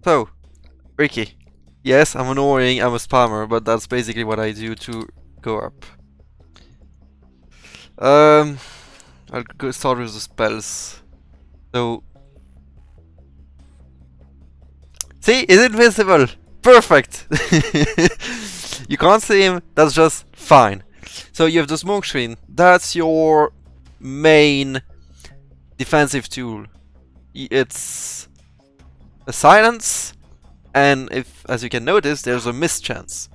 So, Riki. Yes, I'm annoying, I'm a spammer, but that's basically what I do to go up. I'll go start with the spells. So, see, it's invisible! Perfect! You can't see him, that's just fine. So you have the smoke screen, that's your main defensive tool. It's a silence, and if, as you can notice, there's a miss chance.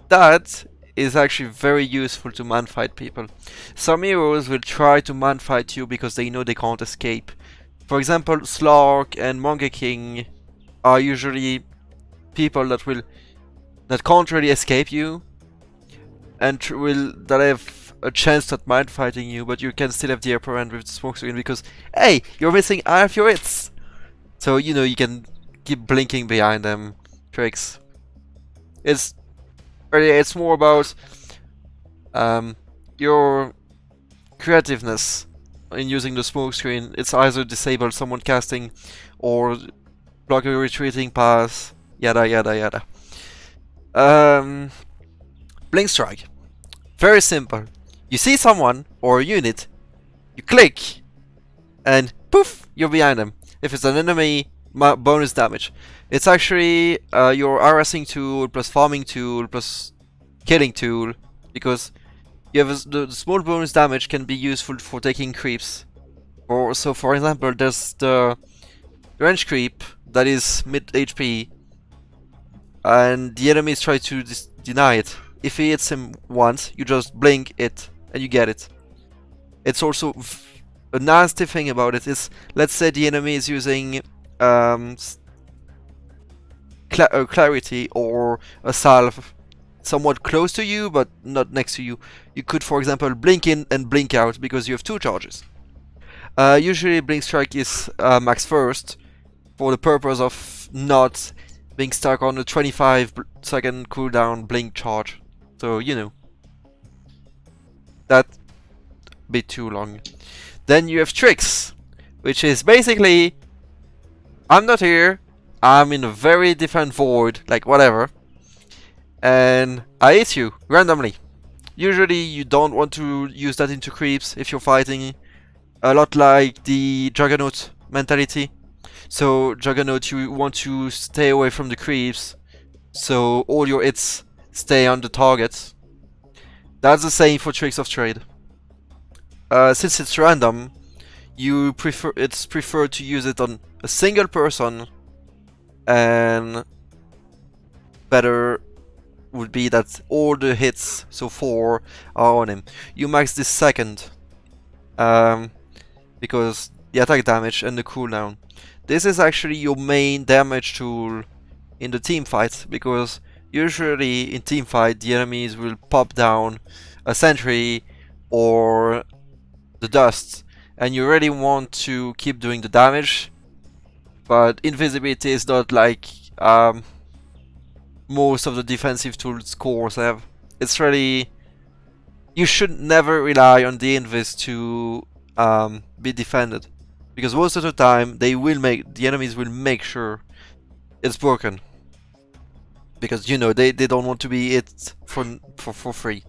That is actually very useful to man-fight people. Some heroes will try to man-fight you because they know they can't escape. For example, Slark and Monkey King are usually people that can't really escape you, and that have a chance at mind fighting you, but you can still have the upper hand with the smoke screen because, hey, you're missing half your hits. So you know you can keep blinking behind them. Tricks. It's more about your creativeness in using the smoke screen. It's either disable someone casting or block a retreating pass. Yada yada yada. Blink strike. Very simple. You see someone or a unit, you click, and poof, you're behind them. If it's an enemy, bonus damage. It's actually your harassing tool plus farming tool plus killing tool, because you have the small bonus damage can be useful for taking creeps. So for example, there's the range creep that is mid HP, and the enemies try to deny it. If he hits him once, you just blink it and you get it. It's also a nasty thing about it is, let's say the enemy is using clarity or a salve somewhat close to you but not next to you. You could, for example, blink in and blink out because you have 2 charges. Usually blink strike is max first for the purpose of not being stuck on a 25-second cooldown blink charge. So, you know, that bit too long. Then you have tricks, which is basically, I'm not here, I'm in a very different void, like whatever, and I hit you randomly. Usually you don't want to use that into creeps if you're fighting, a lot like the Juggernaut mentality. So Juggernaut, you want to stay away from the creeps, so all your hits stay on the target. That's the same for Tricks of Trade. Since it's random, it's preferred to use it on a single person, and better would be that all the hits, so 4, are on him. You max this second, because the attack damage and the cooldown. This is actually your main damage tool in the team fight, because usually in team fight the enemies will pop down a sentry or the dust, and you really want to keep doing the damage, but invisibility is not like most of the defensive tools cores have. It's really, you should never rely on the invis to be defended, because most of the time the enemies will make sure it's broken, because you know they don't want to be hit for free.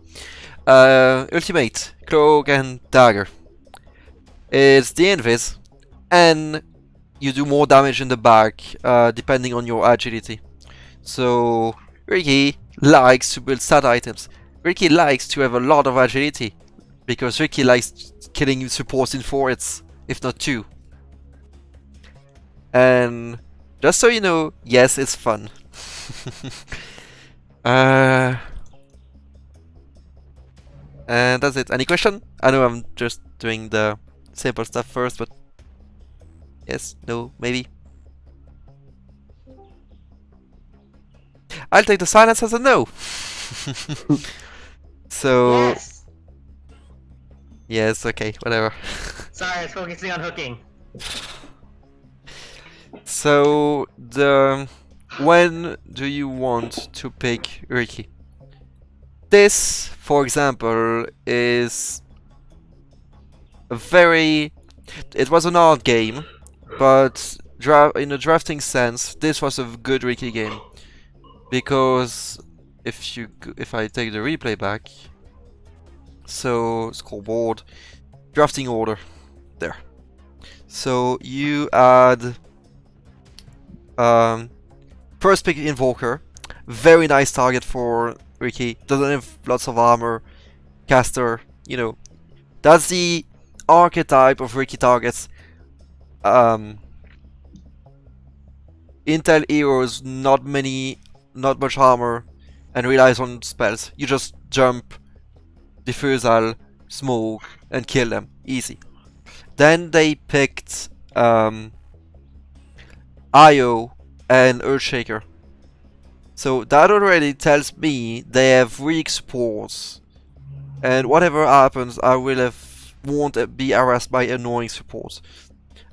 Ultimate, Cloak and Dagger. It's the invis, and you do more damage in the back depending on your agility. So Riki likes to build stat items. Riki likes to have a lot of agility, because Riki likes killing supports in 4 hits, if not 2. And just so you know, yes, it's fun. And that's it. Any question? I know I'm just doing the simple stuff first, but yes, no, maybe. I'll take the silence as a no. So Yes! yes, okay, whatever. Sorry, I was focusing on hooking. So when do you want to pick Riki? This, for example, is a very... It was an hard game, but in a drafting sense, this was a good Riki game, because if I take the replay back, so scoreboard, drafting order, there. So you add first pick Invoker, very nice target for Riki. Doesn't have lots of armor, caster, you know. That's the archetype of Riki targets. Intel heroes, not much armor, and relies on spells. You just jump, diffusal, smoke, and kill them. Easy. Then they picked IO and Earthshaker. So that already tells me they have weak supports. And whatever happens, I won't be harassed by annoying supports.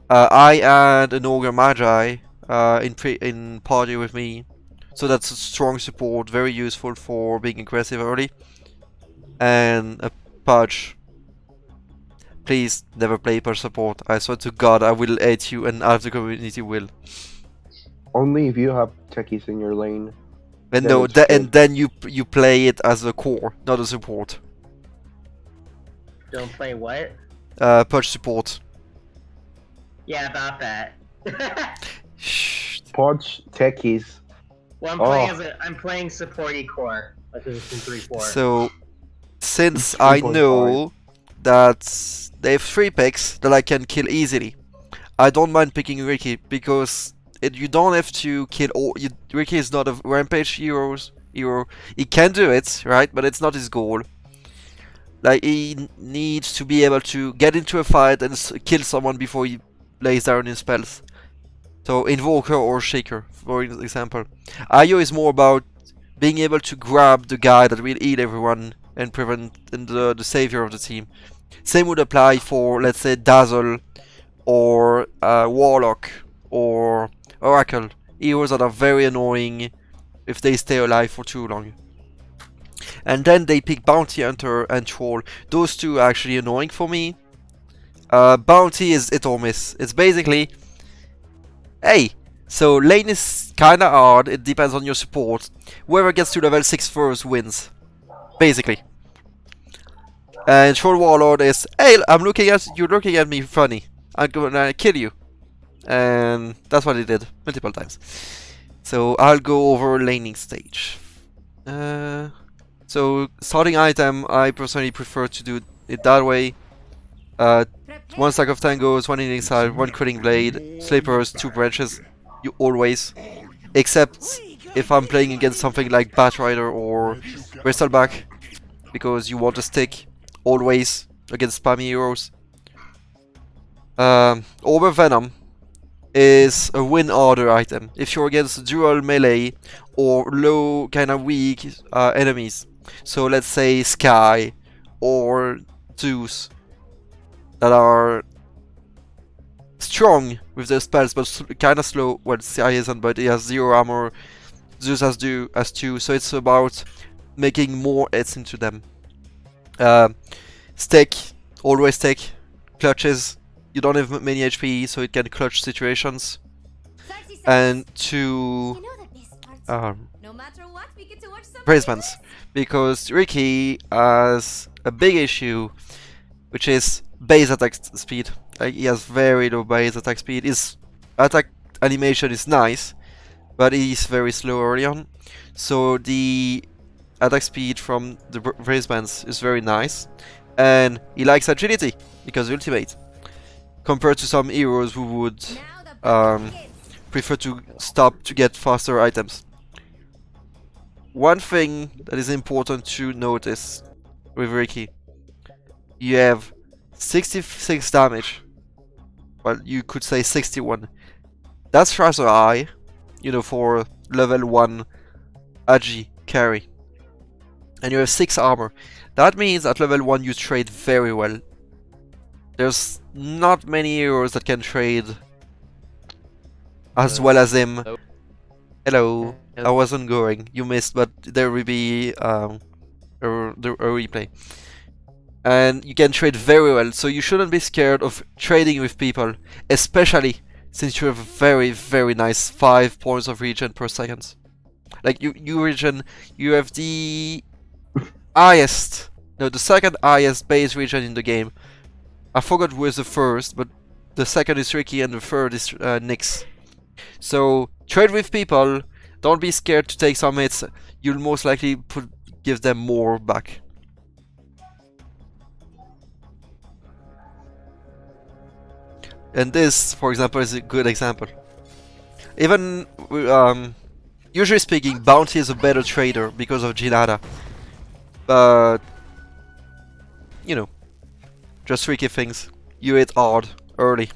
I add an Ogre Magi in party with me. So that's a strong support, very useful for being aggressive early. And a Pudge. Please never play Pudge support. I swear to God, I will hate you and half the community will. Only if you have techies in your lane. And Then no, it's good. and then you play it as a core, not a support. Don't play what? Pudge support. Yeah, about that. Shh. Pods, techies. Well, I'm playing supporty core. Like position 3-4. So, since It's I 3.5. know that they have 3 picks that I can kill easily, I don't mind picking Riki, because you don't have to kill all. Riki is not a rampage hero. He can do it, right? But it's not his goal. Like, he needs to be able to get into a fight and kill someone before he lays down his spells. So, Invoker or Shaker, for example. IO is more about being able to grab the guy that will heal everyone and prevent the savior of the team. Same would apply for, let's say, Dazzle or Warlock or Oracle. Heroes that are very annoying if they stay alive for too long. And then they pick Bounty Hunter and Troll. Those two are actually annoying for me. Bounty is hit or miss. It's basically, hey, so lane is kinda hard, it depends on your support. Whoever gets to level 6 first wins. Basically. And Troll Warlord is, hey, you're looking at me funny. I'm gonna kill you. And that's what he did multiple times. So I'll go over laning stage. So starting item, I personally prefer to do it that way. 1 stack of tangos, 1 healing salve, 1 cutting blade, slippers, 2 branches. You always, except if I'm playing against something like Batrider or Bristleback, because you want to stick always against spammy heroes. Over Venom is a win order item if you're against dual melee or low kind of weak enemies. So let's say Sky or Zeus that are strong with their spells but kind of slow. Well, Sky isn't, but he has 0 armor. Zeus has 2, so it's about making more hits into them. Stick, always stick, clutches. You don't have many HP, so it can clutch situations. And to Bracebands, because Riki has a big issue, which is base attack speed. Like, he has very low base attack speed. His attack animation is nice, but he's very slow early on. So the attack speed from the Bracebands is very nice, and he likes agility because ultimate. Compared to some heroes who would prefer to stop to get faster items. One thing that is important to notice with Riki, you have 66 damage. Well, you could say 61. That's rather high, you know, for level 1 Agi carry. And you have 6 armor. That means at level 1 you trade very well. There's not many heroes that can trade as well as him. Hello. I wasn't going. You missed, but there will be a replay. And you can trade very well, so you shouldn't be scared of trading with people, especially since you have a very, very nice 5 points of regen per second. Like, you regen, you have the highest, no, the second highest base regen in the game. I forgot who is the first, but the second is Riki and the third is Nyx. So, trade with people, don't be scared to take some hits, you'll most likely give them more back. And this, for example, is a good example. Even, usually speaking, Bounty is a better trader because of Jinada. But, you know, just tricky things. You hit hard, early.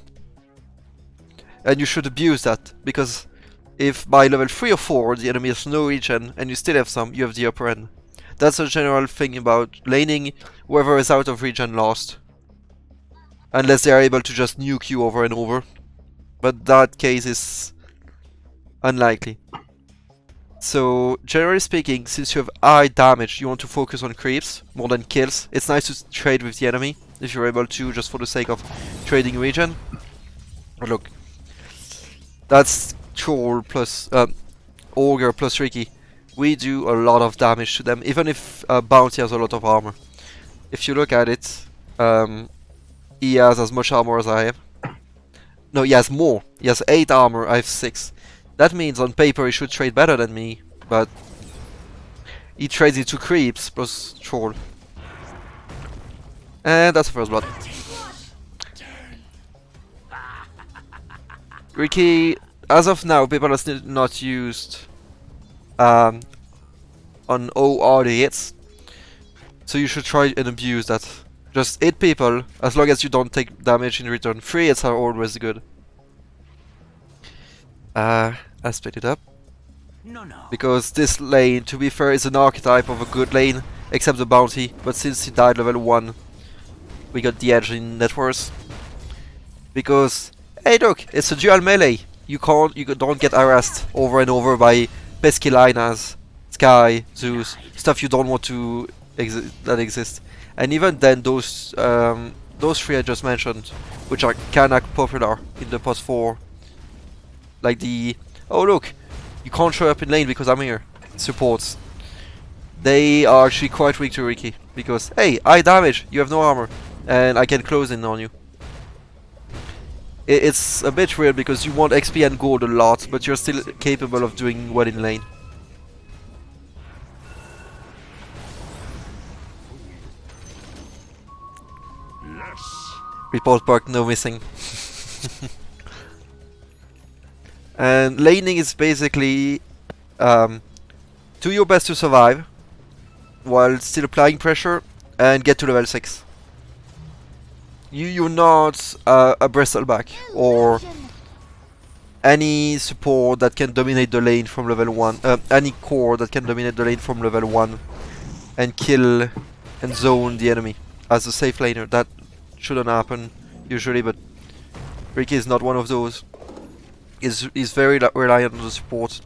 And you should abuse that, because if by level 3 or 4 the enemy has no regen and you still have some, you have the upper end. That's a general thing about laning, whoever is out of regen lost. Unless they are able to just nuke you over and over. But that case is unlikely. So, generally speaking, since you have high damage, you want to focus on creeps more than kills. It's nice to trade with the enemy, if you're able to, just for the sake of trading regen. But look, that's Troll plus Ogre plus Riki. We do a lot of damage to them, even if Bounty has a lot of armor. If you look at it, he has as much armor as I have. No, he has more. He has 8 armor, I have 6. That means on paper he should trade better than me, but he trades into creeps plus troll. And that's the first blood. Riki, as of now, people are still not used on OR hits, so you should try and abuse that. Just hit people, as long as you don't take damage in return. 3 hits are always good. I split it up. Because this lane, to be fair, is an archetype of a good lane, except the Bounty. But since he died level 1, we got the edge in networks. Because, hey look, it's a dual melee. You don't get harassed over and over by pesky Linas, Sky, Zeus, stuff you don't want to that exist. And even then, those 3 I just mentioned, which are kinda popular in the post 4, like the oh look, you can't show up in lane because I'm here, supports. They are actually quite weak to Riki because hey, I damage, you have no armor, and I can close in on you. It's a bit weird because you want XP and gold a lot, but you're still capable of doing well in lane. Report bug, no missing. And laning is basically do your best to survive while still applying pressure and get to level 6. You're not a bristleback or any support that can dominate the lane from level 1, any core that can dominate the lane from level 1 and kill and zone the enemy as a safe laner. That shouldn't happen usually, but Riki is not one of those. He's very reliant on the support,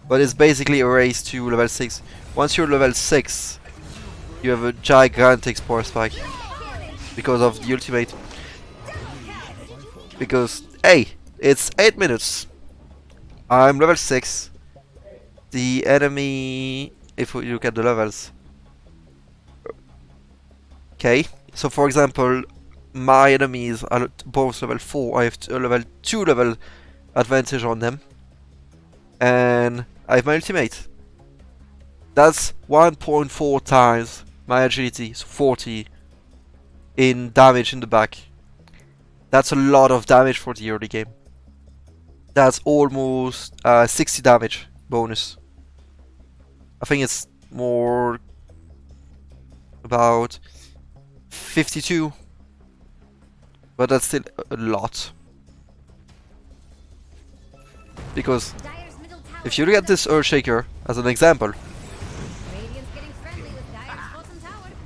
but it's basically a race to level 6. Once you're level 6, you have a gigantic spore spike because of the ultimate. Because hey, it's 8 minutes. I'm level 6. The enemy, if we look at the levels, okay. So for example, my enemies are both level 4. I have a level 2 level advantage on them, and I have my ultimate. That's 1.4 times my agility, so 40 in damage in the back. That's a lot of damage for the early game. That's almost 60 damage bonus. I think it's more about 52, but that's still a lot. Because if you look at this Earthshaker as an example,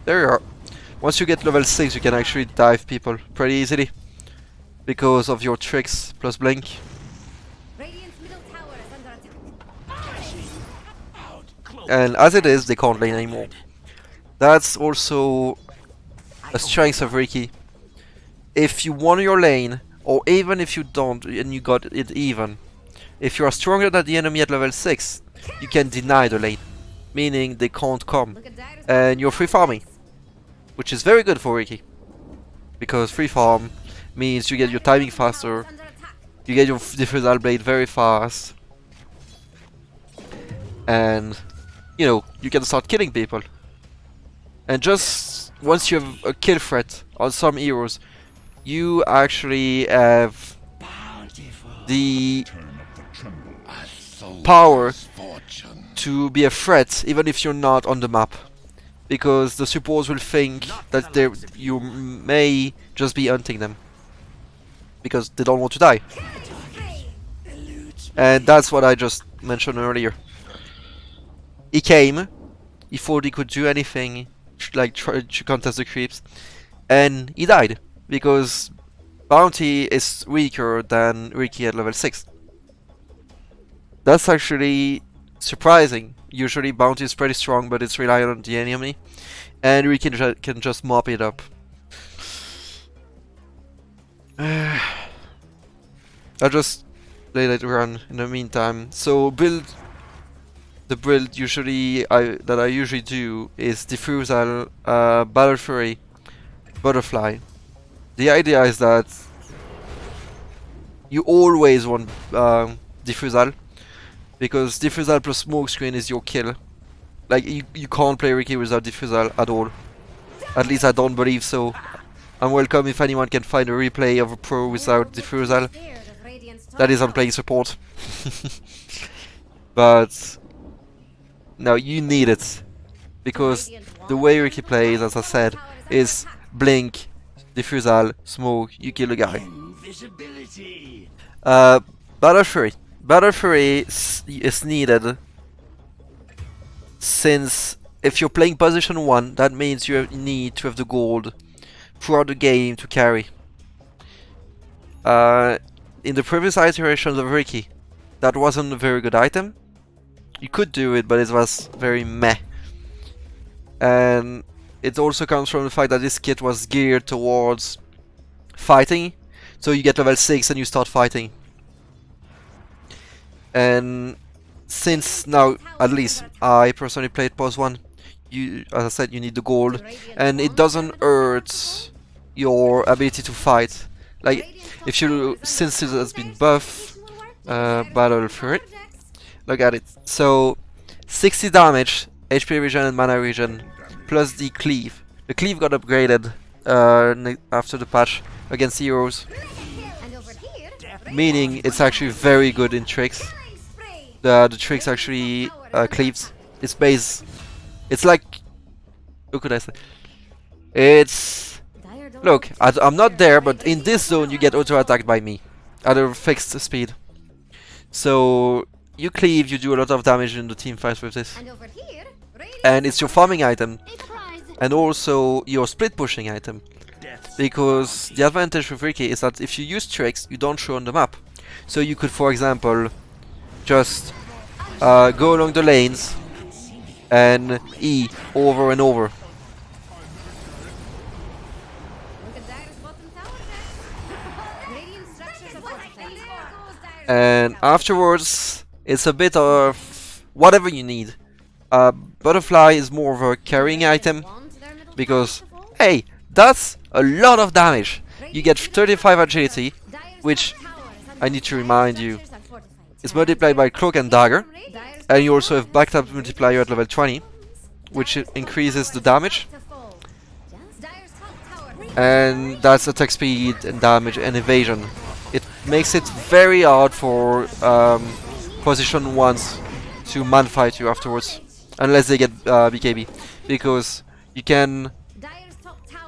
there you are. Once you get level 6, you can actually dive people pretty easily because of your tricks plus blink. And as it is, they can't lane anymore. That's also a strength of Riki. If you want your lane or even if you don't and you got it even, if you are stronger than the enemy at level 6, you can deny the lane, meaning they can't come, and you're free farming, which is very good for Riki, because free farm means you get your timing faster, you get your diffusal blade very fast, and you know, you can start killing people. And just once you have a kill threat on some heroes, you actually have the power to be a threat even if you're not on the map, because the supports will think that you may just be hunting them because they don't want to die. And that's what I just mentioned earlier. He came, he thought he could do anything, like try to contest the creeps, and he died because Bounty is weaker than Riki at level 6. That's actually surprising. Usually Bounty is pretty strong, but it's reliant on the enemy, and Riki can just mop it up. I just let it run in the meantime. So the build usually that I usually do is Diffusal, Battle Fury, Butterfly. The idea is that you always want Diffusal, because Diffusal plus Smokescreen is your kill. Like, you can't play Riki without Diffusal at all. At least I don't believe so. I'm welcome if anyone can find a replay of a pro without Diffusal. That is, I'm playing support. But no, you need it, because the way Riki plays, as I said, is blink, Diffusal, smoke, you kill the guy. Battle Fury. Battle Fury is needed, since if you're playing position 1, that means you need to have the gold throughout the game to carry. In the previous iterations of Riki, that wasn't a very good item. You could do it, but it was very meh. And it also comes from the fact that this kit was geared towards fighting. So you get level 6 and you start fighting. And since now, at least I personally played pos 1, as I said, you need the gold, and it doesn't hurt your ability to fight. Like, since it has been buffed, Battle Fury, look at it. So 60 damage, HP regen and mana regen, plus the cleave. The cleave got upgraded after the patch against heroes, meaning it's actually very good in tricks. The tricks actually cleaves. It's base. It's like, what could I say? It's, look, I'm not there, but in this zone you get auto attacked by me at a fixed speed. So you cleave, you do a lot of damage in the team fight with this. And it's your farming item, and also your split pushing item. Because the advantage with Riki is that if you use tricks, you don't show on the map. So you could, for example, just go along the lanes and E over and over. And afterwards, it's a bit of whatever you need. Butterfly is more of a carrying item, because, hey, that's a lot of damage. You get 35 agility, which, I need to remind you, is multiplied by Cloak and Dagger. And you also have backed up multiplier at level 20, which increases the damage. And that's attack speed and damage and evasion. It makes it very hard for position 1s to man-fight you afterwards, unless they get BKB, because you can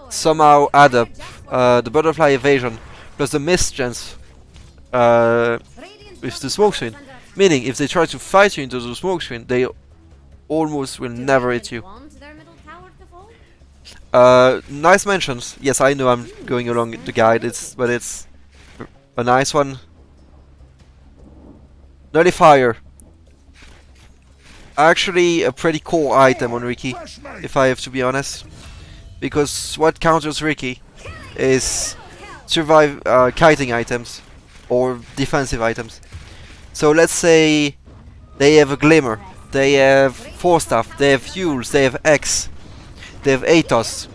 somehow add up the butterfly evasion plus the miss chance with the smoke screen. Meaning, if they try to fight you into the smoke screen, they almost will never hit you. Nice mentions. Yes, I know I'm going along the guide, but it's a nice one. Nullifier. Actually, a pretty core item on Riki, if I have to be honest. Because what counters Riki is survive kiting items or defensive items. So let's say they have a Glimmer, they have Force Staff, they have Fuels, they have X, they have Atos.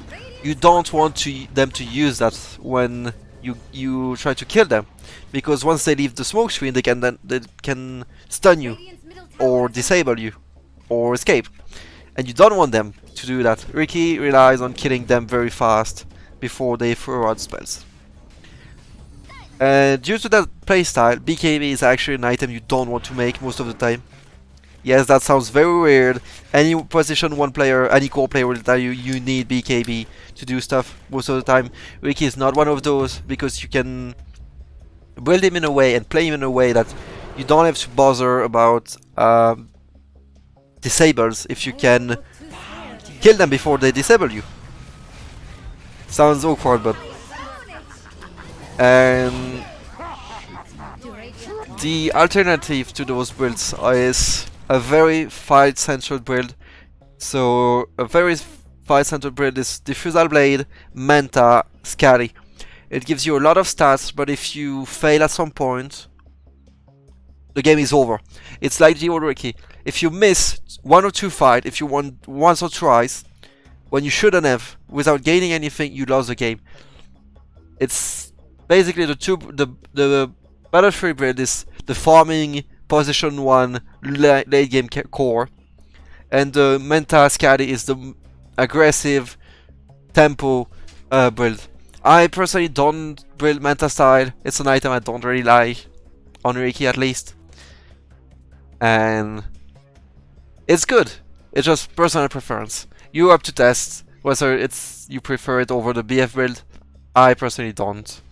You don't want them to use that when you try to kill them, because once they leave the smoke screen, they can stun you or disable you or escape, and you don't want them to do that. Riki relies on killing them very fast before they throw out spells. Due to that playstyle, BKB is actually an item you don't want to make most of the time. Yes, that sounds very weird. Any position 1 player, any core player will tell you you need BKB to do stuff most of the time. Riki is not one of those, because you can build him in a way and play him in a way that you don't have to bother about disables if you can kill them before they disable you. Sounds awkward, but the alternative to those builds is a very fight-centered build. So a very fight-centered build is Diffusal Blade, Manta, Scary. It gives you a lot of stats, but if you fail at some point, the game is over. It's like the old Riki. If you miss 1 or 2 fights, if you won once or twice, when you shouldn't have, without gaining anything, you lost the game. It's basically the Battle 3 build is the farming position 1 late game core, and the Manta Scary is the aggressive tempo build. I personally don't build Manta style. It's an item I don't really like, on Riki at least, and it's good. It's just personal preference. You have to test whether you prefer it over the BF build. I personally don't.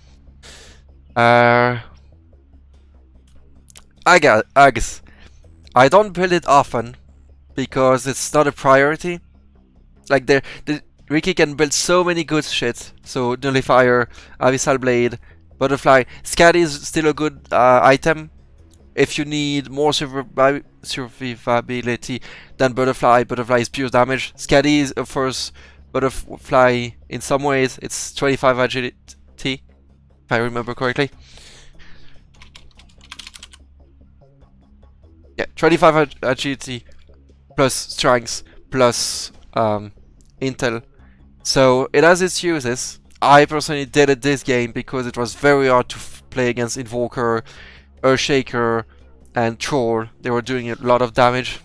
I guess I don't build it often because it's not a priority. Like the Riki can build so many good shit. So Nullifier, Abyssal Blade, Butterfly. Scatty is still a good item if you need more survivability than Butterfly. Butterfly is pure damage. Scatty is offers Butterfly in some ways. It's 25 agility, if I remember correctly. Yeah, 25 agility plus strength plus intel. So it has its uses. I personally did it this game because it was very hard to play against Invoker, Earthshaker, and Troll. They were doing a lot of damage.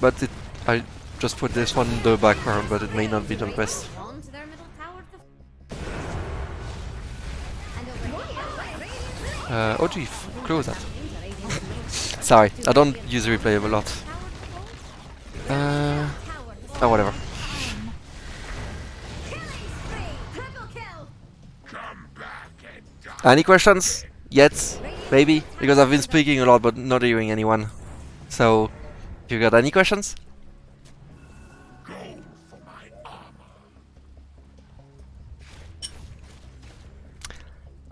But I just put this one in the background, but it may not be the best. Oh, do you close that? Sorry, I don't use replay a lot. Oh, whatever. Any questions? Yet? Maybe? Because I've been speaking a lot but not hearing anyone. So, if you got any questions?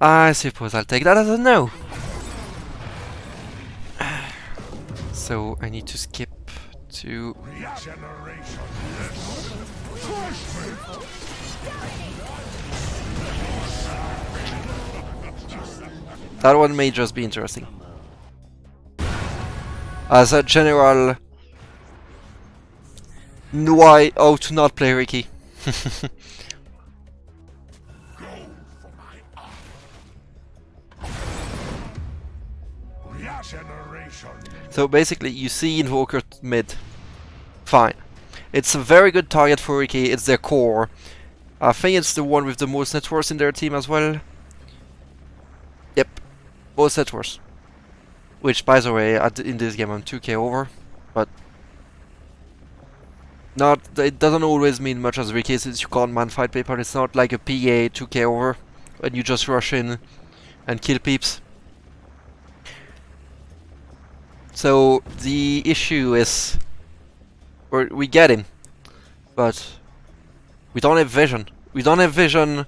I suppose I'll take that as a no. So I need to skip to... That one may just be interesting. As a general... how to not play Riki. So basically you see Invoker mid. Fine. It's a very good target for Riki, it's their core. I think it's the one with the most net worth in their team as well. Yep, most net worth. Which, by the way, in this game I'm 2k over, but it doesn't always mean much as Riki, since you can't man fight people. It's not like a PA 2k over, when you just rush in and kill peeps. So the issue is, we get him, but we don't have vision. We don't have vision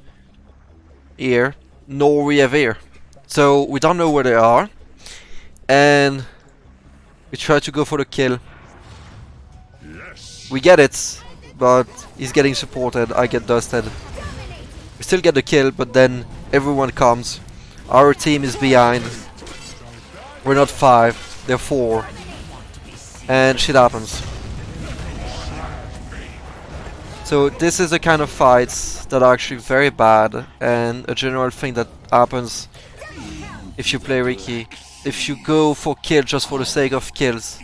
here, nor we have here. So we don't know where they are, and we try to go for the kill. We get it, but he's getting supported, I get dusted. We still get the kill, but then everyone comes. Our team is behind. We're not 5, they're 4. And shit happens. So this is the kind of fights that are actually very bad, and a general thing that happens if you play Riki. If you go for kill just for the sake of kills,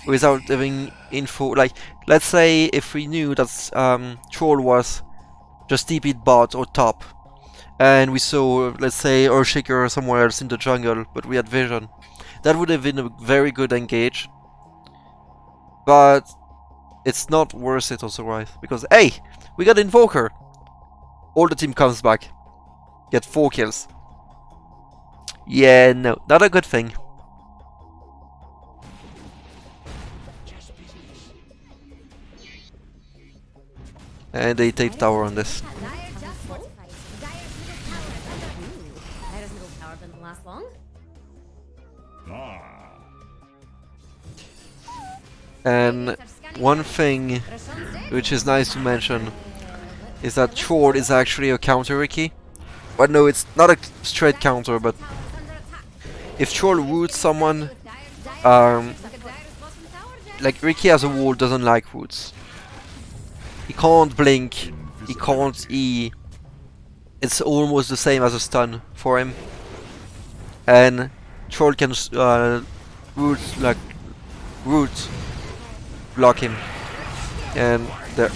without having info, like, let's say if we knew that Troll was just TP'd bot or top, and we saw, let's say, Earthshaker somewhere else in the jungle, but we had vision, that would have been a very good engage. But it's not worth it otherwise, because hey, we got Invoker! All the team comes back, get 4 kills. Yeah, no, not a good thing. And they take tower on this. And one thing which is nice to mention is that Troll is actually a counter Riki. But no, it's not a straight counter, but if Troll roots someone, like Riki as a wall doesn't like roots. He can't blink, he can't E. It's almost the same as a stun for him. And Troll can root block him. And there.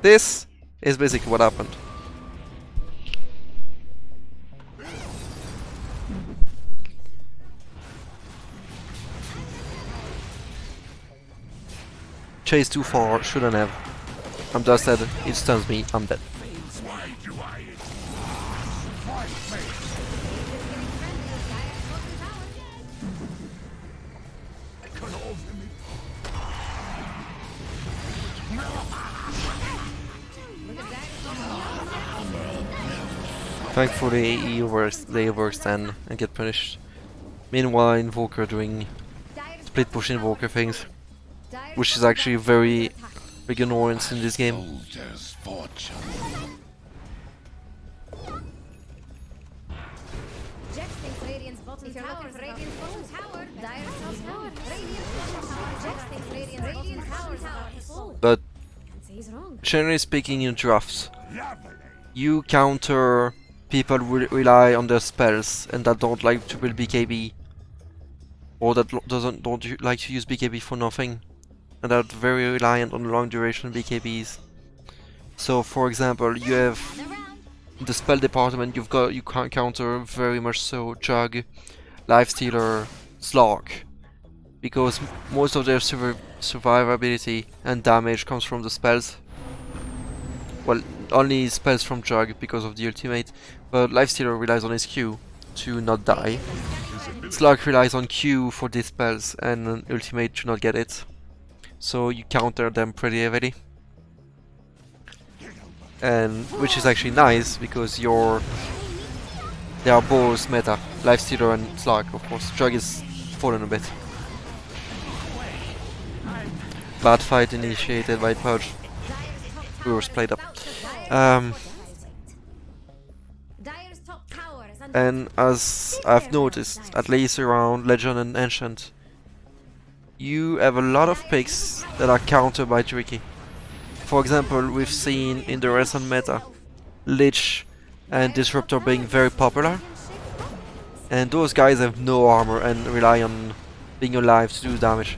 This is basically what happened. Chase too far, shouldn't have. I'm just dead, it stuns me, I'm dead. Thankfully they overextend and get punished. Meanwhile Invoker doing split push Invoker things, which is actually very big annoyance in this game. But generally speaking, in drafts, you counter people who rely on their spells and that don't like to build BKB, or that don't like to use BKB for nothing, and are very reliant on long duration BKBs. So, for example, you have in the spell department, you can counter very much so Jug, Lifestealer, Slog, because most of their survivability and damage comes from the spells. Well, only spells from Jug because of the ultimate, but Lifestealer relies on his Q to not die. Slug relies on Q for these spells and an ultimate to not get it. So you counter them pretty heavily. And which is actually nice because they are both meta. Lifestealer and Slug, of course. Jug is fallen a bit. Bad fight initiated by Purge. We were split up. And as I've noticed, at least around Legend and Ancient, you have a lot of picks that are countered by Riki. For example, we've seen in the recent meta, Lich and Disruptor being very popular. And those guys have no armor and rely on being alive to do damage.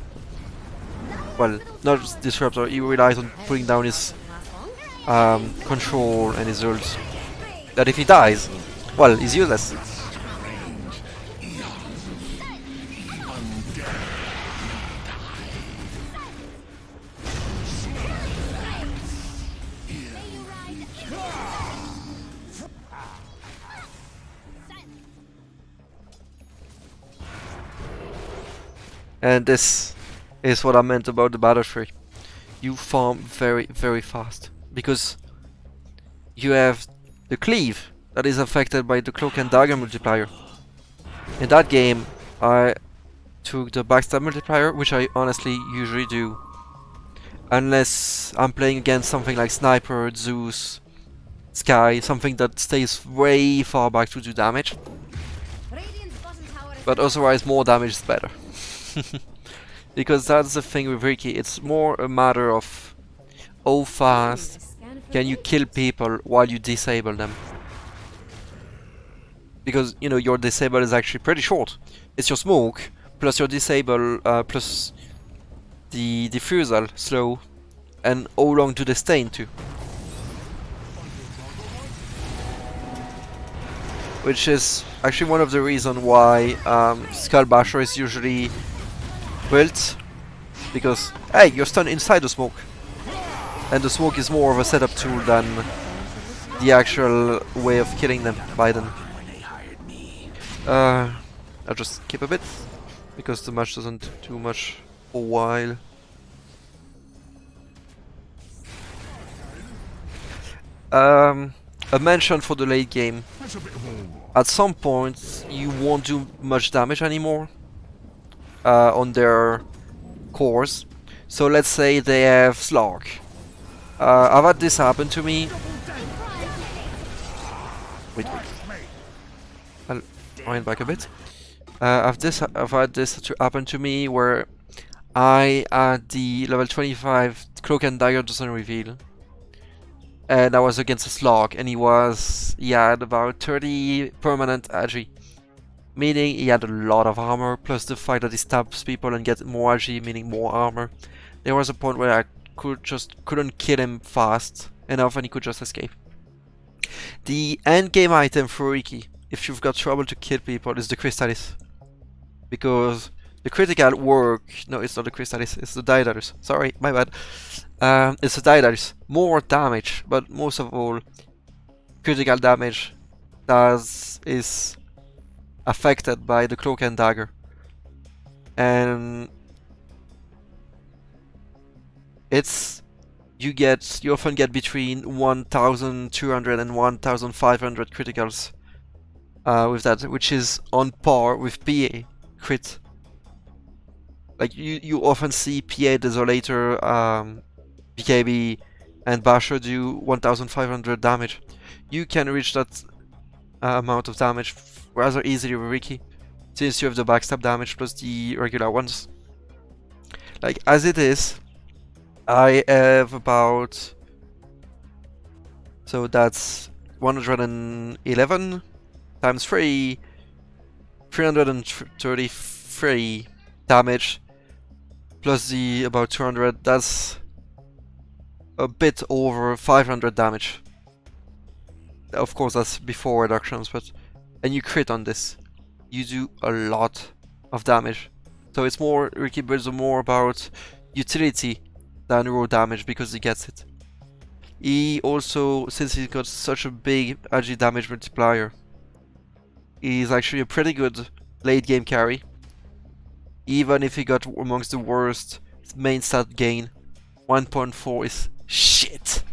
Well, not just Disruptor, he relies on putting down his control and his ult. That if he dies, well, he's useless. And this is what I meant about the battle tree. You farm very, very fast. Because you have the cleave that is affected by the cloak and dagger multiplier. In that game, I took the backstab multiplier, which I honestly usually do. Unless I'm playing against something like Sniper, Zeus, Sky, something that stays way far back to do damage. But otherwise more damage is better. Because that's the thing with Riki, it's more a matter of how fast can you kill people while you disable them. Because, you know, your disable is actually pretty short. It's your smoke, plus your disable, plus the diffusal slow, and how long do they stay into? Which is actually one of the reasons why Skull Basher is usually built, because hey, you're stunned inside the smoke, and the smoke is more of a setup tool than the actual way of killing them by them. I'll just keep a bit because the match doesn't do much for a while. A mention for the late game. At some point, you won't do much damage anymore on their cores. So let's say they have Slog. I've had this happen to me. Wait. I'll wind back a bit. I've had this to happen to me where I had the level 25 Cloak and Dagger doesn't reveal. And I was against a Slog, and he had about 30 permanent agi. Meaning he had a lot of armor, plus the fact that he stabs people and gets more agi, meaning more armor. There was a point where I couldn't kill him fast enough and he could just escape. The end game item for Riki, if you've got trouble to kill people, is the Crystallis. Because the critical work... No, it's not the Crystallis, it's the Daedalus. Sorry, my bad. It's the Daedalus. More damage, but most of all, critical damage is affected by the Cloak and Dagger. And you often get between 1,200 and 1,500 criticals with that, which is on par with PA crit. Like you often see PA Desolator, BKB, and Basher do 1,500 damage. You can reach that amount of damage rather easily with Riki, since you have the backstab damage plus the regular ones. Like as it is, I have about, so that's 111 times 3, 333 damage, plus the about 200, that's a bit over 500 damage. Of course that's before reductions, but, and you crit on this, you do a lot of damage. So it's more, Riki builds more about utility than raw damage because he gets it. He also, since he's got such a big agi damage multiplier, he's actually a pretty good late game carry. Even if he got amongst the worst main stat gain, 1.4 is shit.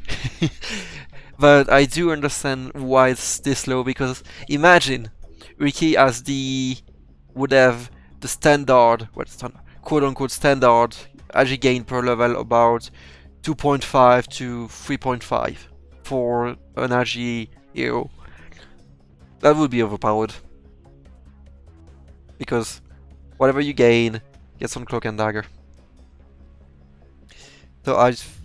But I do understand why it's this low, because imagine Riki would have the standard, quote unquote standard agi gain per level about 2.5 to 3.5 for an agi hero. That would be overpowered. Because whatever you gain gets on Cloak and Dagger. So if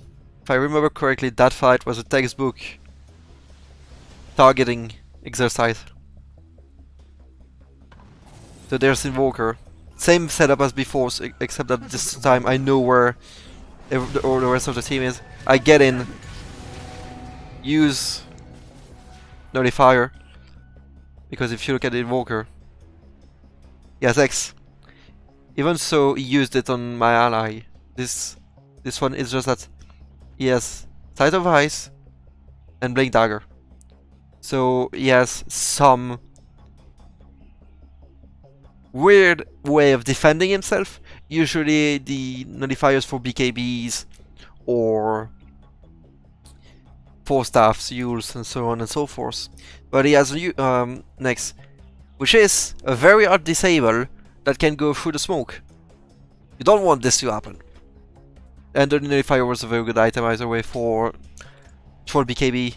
I remember correctly, that fight was a textbook targeting exercise. So there's Invoker. Same setup as before, except that this time I know where all the rest of the team is. I get in, use Nullifier, because if you look at the Invoker, he has X. Even so, he used it on my ally. This one is just that he has Sight of Ice and Blink Dagger. So he has some weird way of defending himself. Usually the nullifiers for BKBs or for staffs, Yules, and so on and so forth. But he has next, which is a very hard disable that can go through the smoke. You don't want this to happen. And the Nullifier was a very good item either way for Troll BKB,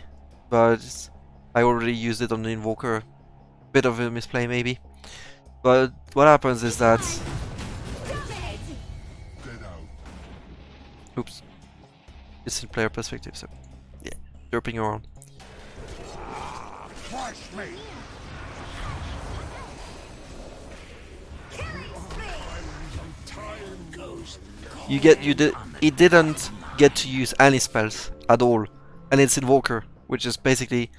but I already used it on the Invoker. Bit of a misplay maybe. But what happens is that... Oops. It's in player perspective, so yeah, derping around. He didn't get to use any spells at all, and it's Invoker, which is basically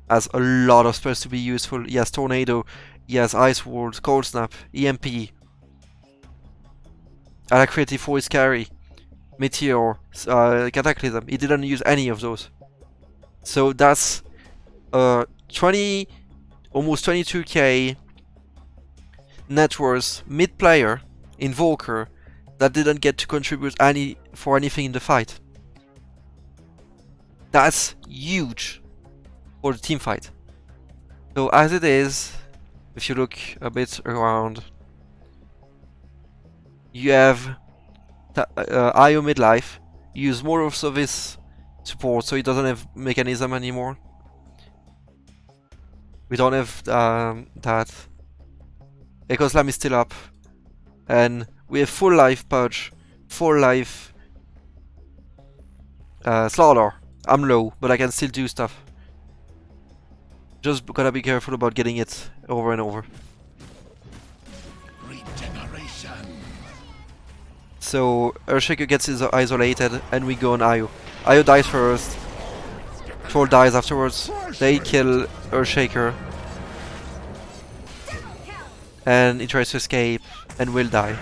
has a lot of spells to be useful. He has Tornado, he has Ice Ward, Cold Snap, EMP, Alacrity for his carry, Meteor, Cataclysm. He didn't use any of those. So that's 20, almost 22k net worth mid-player Invoker that didn't get to contribute for anything in the fight. That's huge for the team fight. So as it is, if you look a bit around, you have IO midlife. Use more of service support, so he doesn't have mechanism anymore. We don't have that. Echo Slam is still up, and we have full life Purge, full life Slaughter. I'm low, but I can still do stuff. Just gotta be careful about getting it over and over. So Earthshaker gets isolated, and we go on Io. Io dies first. Troll dies afterwards. They kill Earthshaker, and he tries to escape and will die.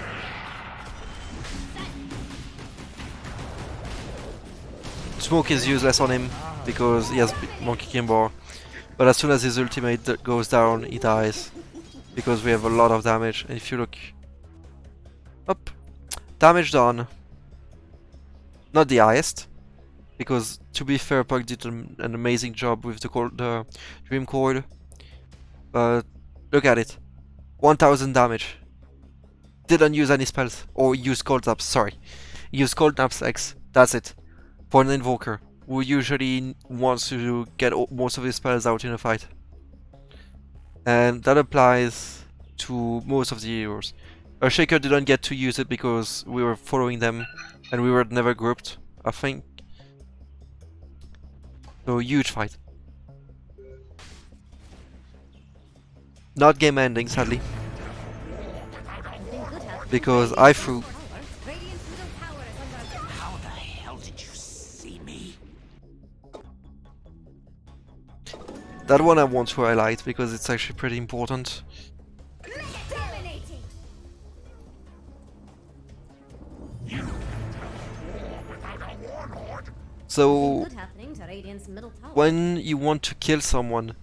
Smoke is useless on him because he has Monkey Kimber, but as soon as his ultimate goes down, he dies because we have a lot of damage. And if you look up, damage done, not the highest, because to be fair, Puck did an amazing job with the Dream Coil, but look at it, 1000 damage. Didn't use any spells, or use Cold Naps, sorry. Use Cold Naps X, that's it. For an Invoker, who usually wants to get most of his spells out in a fight. And that applies to most of the heroes. Earthshaker didn't get to use it because we were following them, and we were never grouped, I think. So, huge fight. Not game ending, sadly. Because I threw... How the hell did you see me? That one I want to highlight because it's actually pretty important. So, when you want to kill someone,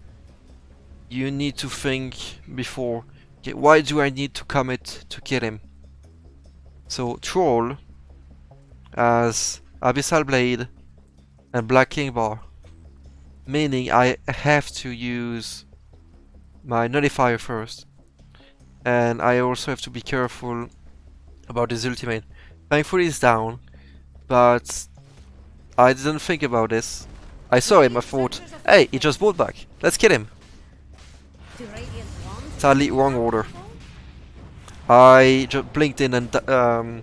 you need to think before, okay, why do I need to commit to kill him? So, Troll has Abyssal Blade and Black King Bar, meaning I have to use my Nullifier first, and I also have to be careful about his ultimate. Thankfully he's down, but I didn't think about this. I saw him, I thought, hey, he just bought back, let's kill him. Sadly, wrong order. I just blinked in and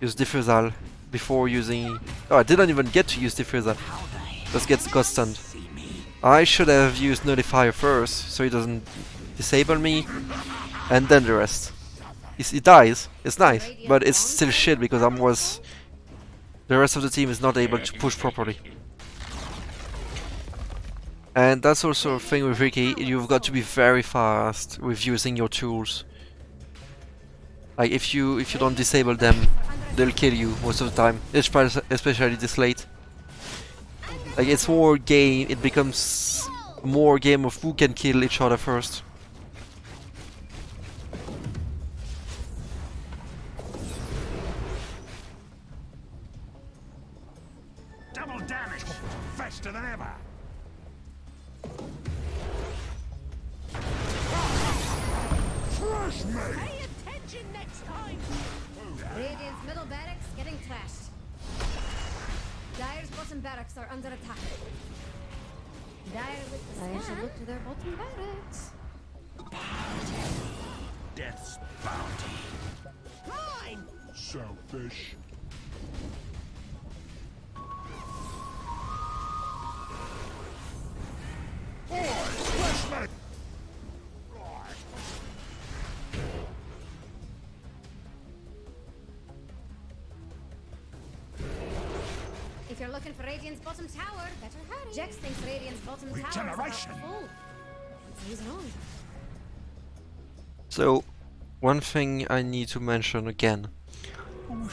used Diffusal before using... Oh, I didn't even get to use Diffusal. Just gets Ghost Stunned. I should have used Nullifier first, so he doesn't disable me, and then the rest. He dies, it's nice, but it's still shit because the rest of the team is not able to push properly. And that's also a thing with Riki, you've got to be very fast with using your tools. Like if you don't disable them, they'll kill you most of the time, especially this late. Like it's more game, it becomes more game of who can kill each other first. Double damage! Faster than ever! Crush Pay attention next time. Radiant's middle barracks getting trashed. Dire's bottom barracks are under attack. Dire with the Dire should look to their bottom barracks. Death's bounty. Mine. Selfish. If you're looking for Radiant's bottom tower, better hurry. Jax thinks Radiant's bottom tower is Regeneration. about full. He's wrong. So, one thing I need to mention again.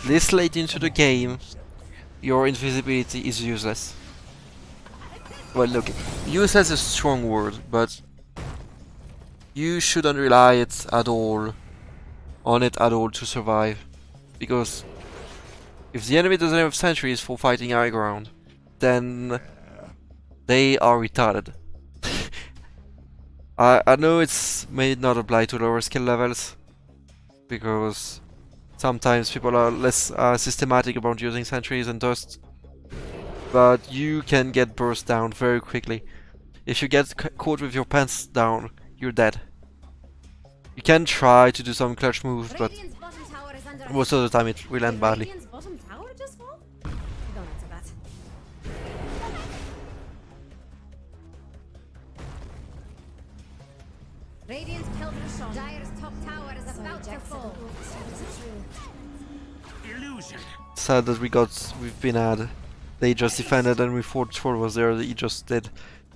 This late into the game, your invisibility is useless. Well, look, useless is a strong word, but you shouldn't rely on it at all to survive. Because if the enemy doesn't have sentries for fighting high ground, then they are retarded. I know it's may not apply to lower skill levels, because sometimes people are less systematic about using sentries and dust, but you can get burst down very quickly. If you get caught with your pants down, you're dead. You can try to do some clutch moves, but Radiant's bottom tower is under most of the time it will end Did badly. Radiant's bottom tower just fall? Don't answer that. Radiant's killed Rishon. Dire's top tower is about to fall. Illusion. Sad that we've been had. They just defended and we thought Troll was there, he just did.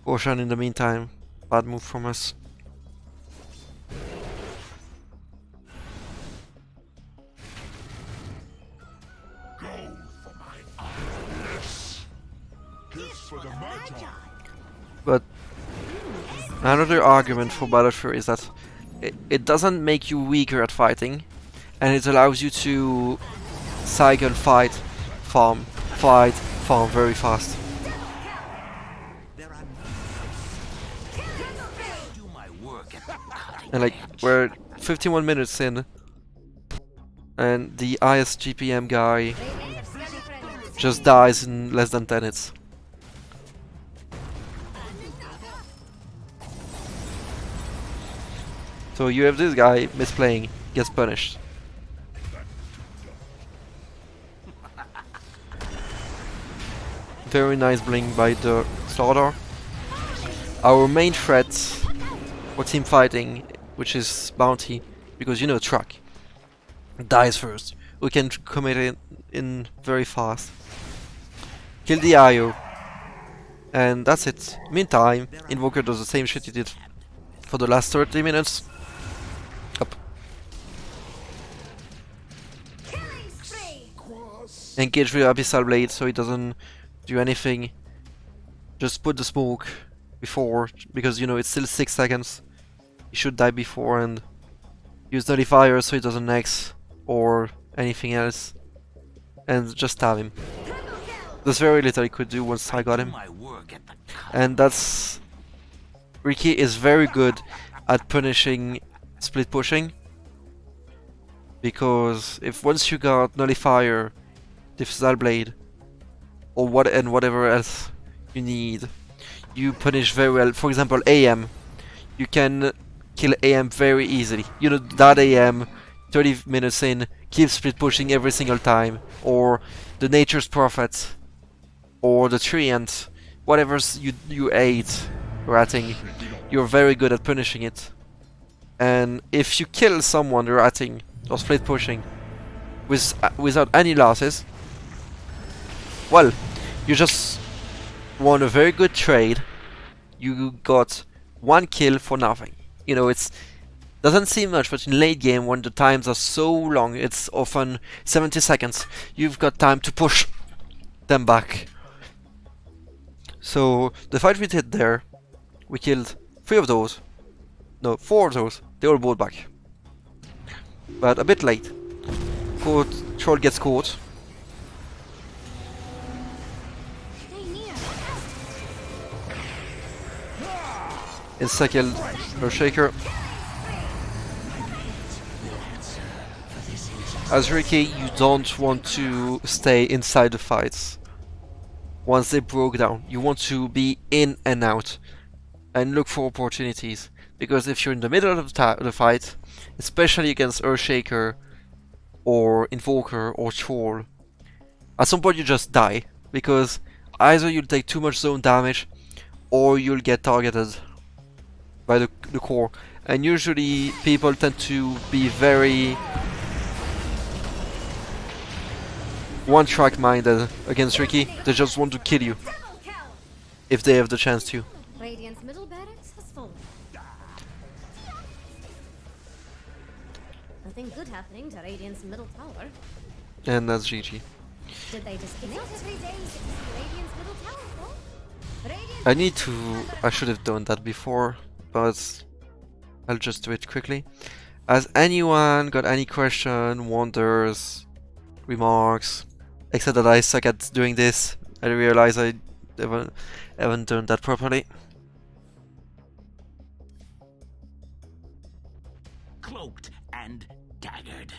Ocean in the meantime. Bad move from us. Go for my eyes. Kiss for the magi. But another argument for Battlefield is that it doesn't make you weaker at fighting, and it allows you to cycle, fight, farm very fast. Do my work at the cutting. And like, we're 51 minutes in, and the ISGPM guy Radiant are scanning for enemies. just dies in less than 10 hits. So you have this guy misplaying, gets punished. Very nice blink by the Slaughter. Our main threat for team fighting, which is Bounty, because you know Truck dies first. We can commit in very fast. Kill the IO. And that's it. Meantime, Invoker does the same shit he did for the last 30 minutes. Up. Killing spree. Engage with Abyssal Blade so he doesn't do anything. Just put the smoke before, because you know it's still 6 seconds. He should die before, and use Nullifier so he doesn't Nex or anything else. And just stab him. Triple kill. There's very little he could do once I got Do him. my work at the cutting. And that's... Riki is very good at punishing split pushing. Because if once you got Nullifier, Diffusal Blade, or whatever else you need, you punish very well. For example, AM. You can kill AM very easily. You know, that AM, 30 minutes in, keeps split pushing every single time. Or the Nature's Prophet. Or the Treant. Whatever you ate, ratting, you're very good at punishing it. And if you kill someone ratting or split pushing without any losses, well, you just won a very good trade. You got 1 kill for nothing. You know, it's doesn't seem much, but in late game when the times are so long, it's often 70 seconds. You've got time to push them back. So the fight we did there, we killed 3 of those. No, 4 of those. They all brought back. But a bit late. Troll gets caught. Stay near. Insta killed her Shaker. As Riki, you don't want to stay inside the fights. Once they broke down, you want to be in and out and look for opportunities. Because if you're in the middle of the fight, especially against Earthshaker or Invoker or Troll, at some point you just die. Because either you'll take too much zone damage or you'll get targeted by the core. And usually people tend to be very one-track minded against Riki. They just want to kill you Double kill. if they have the chance to. Radiant's middle barracks has fallen. Nothing good happening to Radiant's middle tower. And that's GG. Did they disconnect? It's not every day that you see Radiant's middle tower fall. I should have done that before, but I'll just do it quickly. Has anyone got any question, wonders, remarks? Except that I suck at doing this. I realize I haven't done that properly. Cloaked and daggered.